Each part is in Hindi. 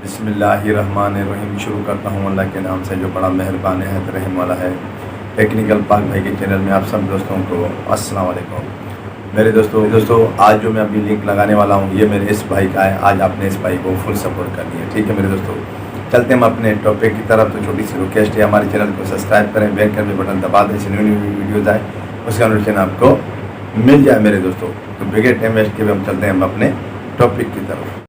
बिस्मिल्लाहिर्रहमानिर्रहीम। शुरू करता हूँ अल्लाह के नाम से जो बड़ा मेहरबान है, रहम वाला है। टेक्निकल पाक भाई के चैनल में आप सब दोस्तों को अस्सलाम वालेकुम। मेरे दोस्तों आज जो मैं अभी लिंक लगाने वाला हूँ ये मेरे इस भाई का है। आज आपने इस भाई को फुल सपोर्ट करनी है, ठीक है मेरे दोस्तों। चलते हम अपने टॉपिक की तरफ। तो छोटी सी रिक्वेस्ट है, हमारे चैनल को सब्सक्राइब करें, बेल कर भी बटन दबा दें, न्यू वीडियोज़ आए उसका नोटिफिकेशन आपको मिल जाए मेरे दोस्तों। तो बिगेट टाइम वेस्ट के हम चलते हैं हम अपने टॉपिक की तरफ।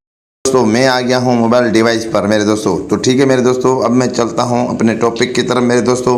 दोस्तों मैं आ गया हूँ मोबाइल डिवाइस पर मेरे दोस्तों। तो ठीक है मेरे दोस्तों, अब मैं चलता हूँ अपने टॉपिक की तरफ मेरे दोस्तों।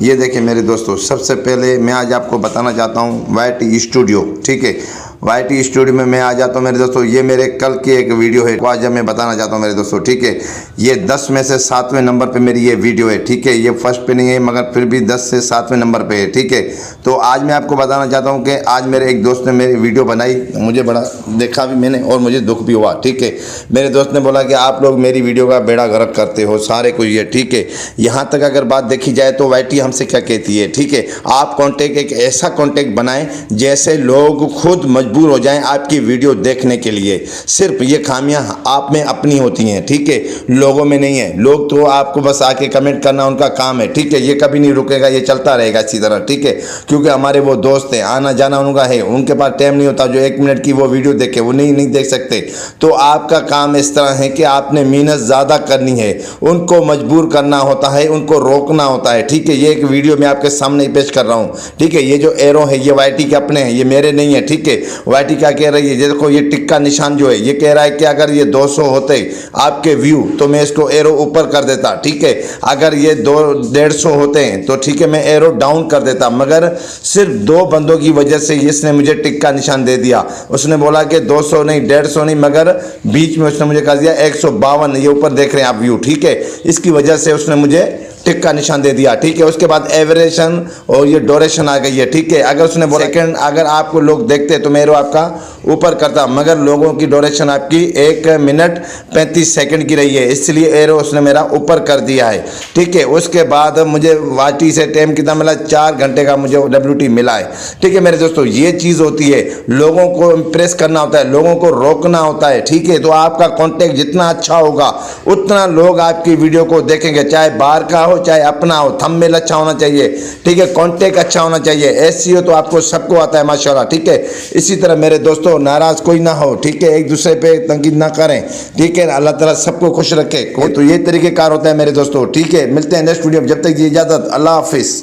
ये देखें मेरे दोस्तों, सबसे पहले मैं आज आपको बताना चाहता हूँ YT स्टूडियो, ठीक है। YT स्टूडियो में मैं आ जाता हूँ मेरे दोस्तों। ये मेरे कल की एक वीडियो है, आज मैं बताना चाहता हूँ मेरे दोस्तों, ठीक है। ये 10 में से 7वें नंबर पे मेरी ये वीडियो है, ठीक है। ये फर्स्ट पे नहीं है मगर फिर भी 10 से 7वें नंबर पे है, ठीक है। तो आज मैं आपको बताना चाहता हूँ कि आज मेरे एक दोस्त ने मेरी वीडियो बनाई, मुझे बड़ा देखा भी मैंने और मुझे दुख भी हुआ, ठीक है। मेरे दोस्त ने बोला कि आप लोग मेरी वीडियो का बेड़ा गर्क करते हो सारे कुछ, ये ठीक है। यहाँ तक अगर बात देखी जाए तो YT हमसे क्या कहती है, ठीक है। आप कॉन्टेक्ट एक ऐसा कॉन्टेक्ट बनाएं जैसे लोग खुद मजबूर हो जाएं आपकी वीडियो देखने के लिए। सिर्फ ये खामियां आप में अपनी होती हैं, ठीक है, लोगों में नहीं है। लोग तो आपको बस आके कमेंट करना उनका काम है, ठीक है। ये कभी नहीं रुकेगा, ये चलता रहेगा इसी तरह, ठीक है। क्योंकि हमारे वो दोस्त हैं, आना जाना उनका है, उनके पास टाइम नहीं होता जो 1 मिनट की वो वीडियो देखे, वो नहीं देख सकते। तो आपका काम इस तरह है कि आपने मेहनत ज़्यादा करनी है, उनको मजबूर करना होता है, उनको रोकना होता है, ठीक है। ये एक वीडियो मैं आपके सामने पेश कर रहा हूँ, ठीक है। ये जो एरो है ये YT के अपने हैं, ये मेरे नहीं है, ठीक है। YT क्या कह रही है, देखो ये टिक का निशान जो है ये कह रहा है कि अगर ये 200 होते आपके व्यू तो मैं इसको एरो ऊपर कर देता, ठीक है। अगर ये 150 होते हैं तो ठीक है मैं एरो डाउन कर देता, मगर सिर्फ 2 बंदों की वजह से इसने मुझे टिक का निशान दे दिया। उसने बोला कि 200 नहीं 150 नहीं, मगर बीच में उसने मुझे कर दिया 152, ये ऊपर देख रहे हैं आप व्यू, ठीक है। इसकी वजह से उसने मुझे टिक का निशान दे दिया, ठीक है। उसके बाद एवरेशन और ये ड्यूरेशन आ गई है, ठीक है। अगर उसने बोला सेकंड अगर आपको लोग देखते तो मेरे आपका ऊपर करता, मगर लोगों की ड्यूरेशन आपकी 1 मिनट 35 सेकंड की रही है, इसलिए एरो उसने मेरा ऊपर कर दिया है, ठीक है। उसके बाद मुझे YT से टाइम कितना मिला, 4 घंटे का मुझे WT मिला है, ठीक है मेरे दोस्तों। ये चीज़ होती है, लोगों को इम्प्रेस करना होता है, लोगों को रोकना होता है, ठीक है। तो आपका कॉन्टेक्ट जितना अच्छा होगा उतना लोग आपकी वीडियो को देखेंगे, चाहे बाहर का हो चाहे अपना हो। थंबनेल अच्छा होना चाहिए, ठीक है, कॉन्टेक्ट अच्छा होना चाहिए। SEO तो आपको सबको आता है माशाल्लाह, ठीक है। इसी तरह मेरे दोस्तों नाराज कोई ना हो, ठीक है, एक दूसरे पे तंकीद ना करें, ठीक है। अल्लाह ताला सबको खुश रखे। तो ये तरीके कार होता है मेरे दोस्तों, ठीक है। मिलते हैं नेक्स्ट वीडियो में, जब तक ये इजाजत, अल्लाह हाफिज़।